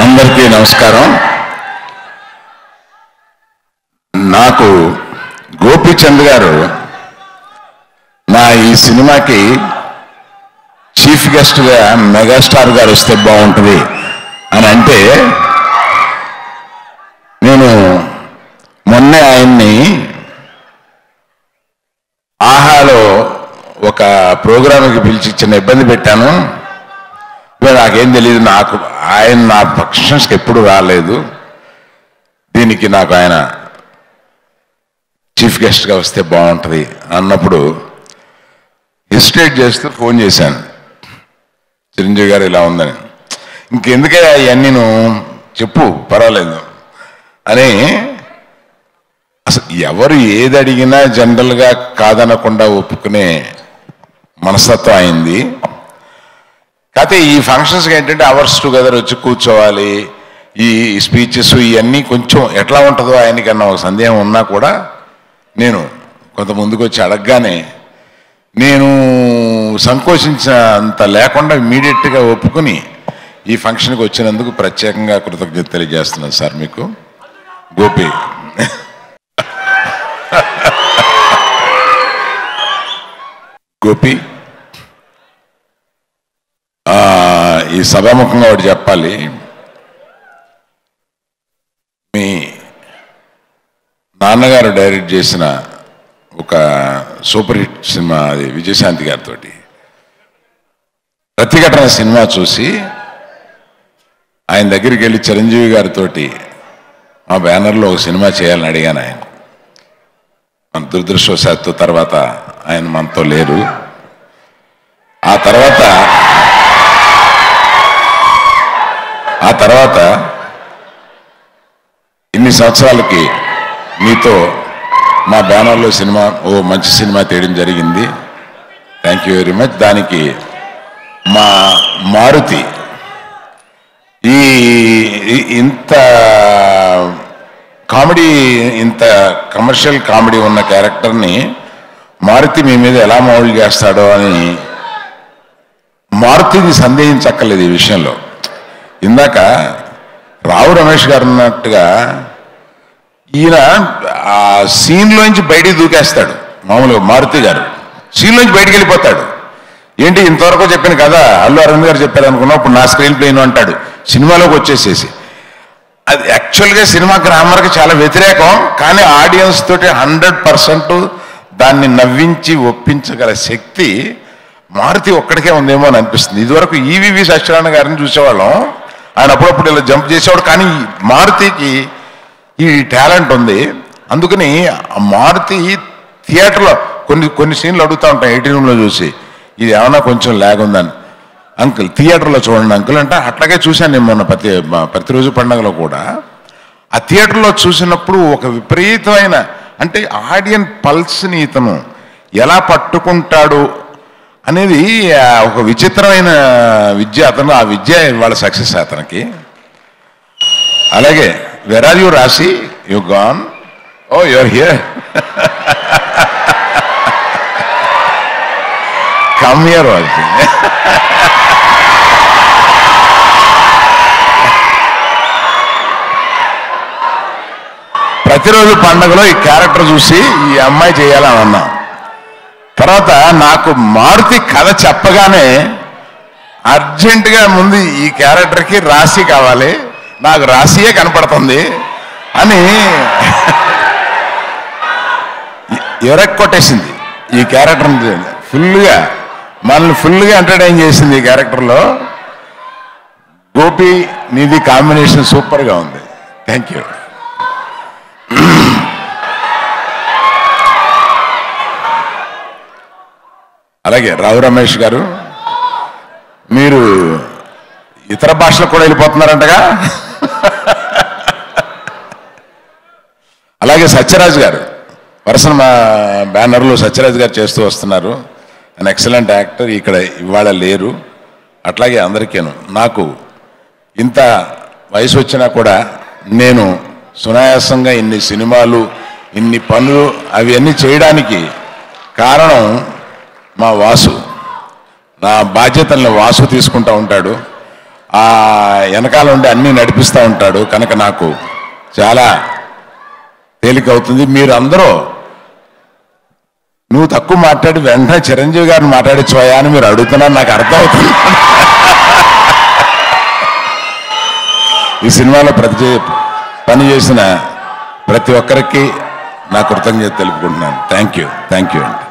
అందరికీ నమస్కారం. నాకు గోపీచంద్ గారు నా ఈ సినిమాకి చీఫ్ గెస్ట్గా మెగాస్టార్ గారు వస్తే బాగుంటుంది అని అంటే, నేను మొన్నే ఆయన్ని ఆహాలో ఒక ప్రోగ్రామ్కి పిలిచి చిన్న ఇబ్బంది పెట్టాను. నాకేం తెలియదు, ఆయన నా ఫంక్షన్స్కి ఎప్పుడు రాలేదు. దీనికి నాకు ఆయన చీఫ్ గెస్ట్గా వస్తే బాగుంటుంది అన్నప్పుడు హెసిటేట్ చేస్తూ ఫోన్ చేశాను, చిరంజీవి గారు ఇలా ఉందని. ఇంకెందుకే అవన్నీ నువ్వు చెప్పు పర్వాలేదు అని. అసలు ఎవరు ఏది అడిగినా జనరల్గా కాదనకుండా ఒప్పుకునే మనస్తత్వం అయింది. కాకపోతే ఈ ఫంక్షన్స్కి ఏంటంటే అవర్స్ టుగెదర్ వచ్చి కూర్చోవాలి, ఈ స్పీచెస్ ఇవన్నీ కొంచెం ఎట్లా ఉంటుందో ఆయనకన్నా ఒక సందేహం ఉన్నా కూడా నేను కొంత ముందుకు వచ్చి అడగగానే నేను సంకోచించినంత లేకుండా ఇమీడియట్గా ఒప్పుకుని ఈ ఫంక్షన్కి వచ్చినందుకు ప్రత్యేకంగా కృతజ్ఞత తెలియజేస్తున్నాను సార్ మీకు. గోపి గోపి ఈ సభాముఖంగా ఒకటి చెప్పాలి. మీ నాన్నగారు డైరెక్ట్ చేసిన ఒక సూపర్ హిట్ సినిమా అది విజయశాంతి గారితో ప్రతిఘటన సినిమా చూసి ఆయన దగ్గరికి వెళ్ళి చిరంజీవి గారితో మా బ్యానర్లో ఒక సినిమా చేయాలని అడిగాను. ఆయన మన దురదృష్టవశాత్తు తర్వాత ఆయన మనతో లేరు. ఆ తర్వాత ఇన్ని సంవత్సరాలకి మీతో మా బ్యానర్లో సినిమా మంచి సినిమా తీయడం జరిగింది. Thank you very much. దానికి మా మారుతి ఇంత కామెడీ, ఇంత కమర్షియల్ కామెడీ ఉన్న క్యారెక్టర్ని మారుతి మీ మీద ఎలా మౌల్డ్ చేస్తాడో అని మారుతిని సందేహించక్కర్లేదు ఈ విషయంలో. ఇందాక రావు రమేష్ గారు అన్నట్టుగా ఈయన ఆ సీన్లోంచి బయటికి దూకేస్తాడు. మామూలుగా మారుతి గారు సీన్లోంచి బయటికి వెళ్ళిపోతాడు. ఏంటి ఇంతవరకు చెప్పాను కదా, అల్లు అరవింద్ గారు చెప్పారు అనుకున్నాం, ఇప్పుడు నా స్క్రీన్ ప్లేను అంటాడు సినిమాలోకి వచ్చేసేసి. అది యాక్చువల్గా సినిమా గ్రామర్కి చాలా వ్యతిరేకం, కానీ ఆడియన్స్ తోటి 100% దాన్ని నవ్వించి ఒప్పించగల శక్తి మారుతి ఒక్కడికే ఉందేమో అని అనిపిస్తుంది. ఇదివరకు ఈవీవి సత్యనారాయణ గారిని చూసేవాళ్ళం, ఆయన అప్పుడప్పుడు ఇలా జంప్ చేసేవాడు, కానీ మారుతికి ఈ టాలెంట్ ఉంది. అందుకని మారుతి థియేటర్లో కొన్ని సీన్లు అడుగుతూ ఉంటాం 18 రూమ్లో చూసి, ఇది ఏమన్నా కొంచెం లాగ్ ఉందని. అంకుల్ థియేటర్లో చూడండి అంకుల్ అంటే, అట్లాగే చూశాను నేను మొన్న ప్రతిరోజు పండుగలో కూడా. ఆ థియేటర్లో చూసినప్పుడు ఒక విపరీతమైన, అంటే ఆడియన్స్ పల్స్ని ఇతను ఎలా పట్టుకుంటాడు అనేది ఒక విచిత్రమైన విద్య అతను. ఆ విద్య ఇవాళ సక్సెస్ అతనికి. అలాగే where are you Rashi, you gone, oh you're here, come here Rashi. ప్రతిరోజు పండుగలో ఈ క్యారెక్టర్ చూసి ఈ అమ్మాయి చేయాలని అన్నాం. తర్వాత నాకు మారుతి కథ చెప్పగానే అర్జెంటుగా ముందు ఈ క్యారెక్టర్కి రాశి కావాలి, నాకు రాశియే కనపడుతుంది అని ఎరక్కొట్టేసింది ఈ క్యారెక్టర్ని. మనల్ని ఫుల్గా ఎంటర్టైన్ చేసింది ఈ క్యారెక్టర్లో. గోపి నీది కాంబినేషన్ సూపర్గా ఉంది. Thank you. అలాగే రావు రమేష్ గారు, మీరు ఇతర భాషలకు కూడా వెళ్ళిపోతున్నారంటగా. అలాగే సత్యరాజ్ గారు, వరుసన మా బ్యానర్లో సత్యరాజ్ గారు చేస్తూ వస్తున్నారు. ఆయన ఎక్సలెంట్ యాక్టర్, ఇక్కడ ఇవాళ లేరు. అట్లాగే అందరికీను. నాకు ఇంత వయసు వచ్చినా కూడా నేను సునాయాసంగా ఇన్ని సినిమాలు, ఇన్ని పనులు అవన్నీ చేయడానికి కారణం మా వాసు. నా బాధ్యతల్ని వాసు తీసుకుంటూ ఉంటాడు. ఆ వెనకాల ఉండి అన్నీ నడిపిస్తూ ఉంటాడు కనుక నాకు చాలా తేలిక అవుతుంది. మీరు అందరూ నువ్వు తక్కువ మాట్లాడి వెంటనే చిరంజీవి గారిని మాట్లాడించోయా అని మీరు అడుగుతున్నారు, నాకు అర్థం అవుతుంది. ఈ సినిమాలో పని చేసిన ప్రతి ఒక్కరికి నా కృతజ్ఞత తెలుపుకుంటున్నాను. థ్యాంక్ యూ అండి.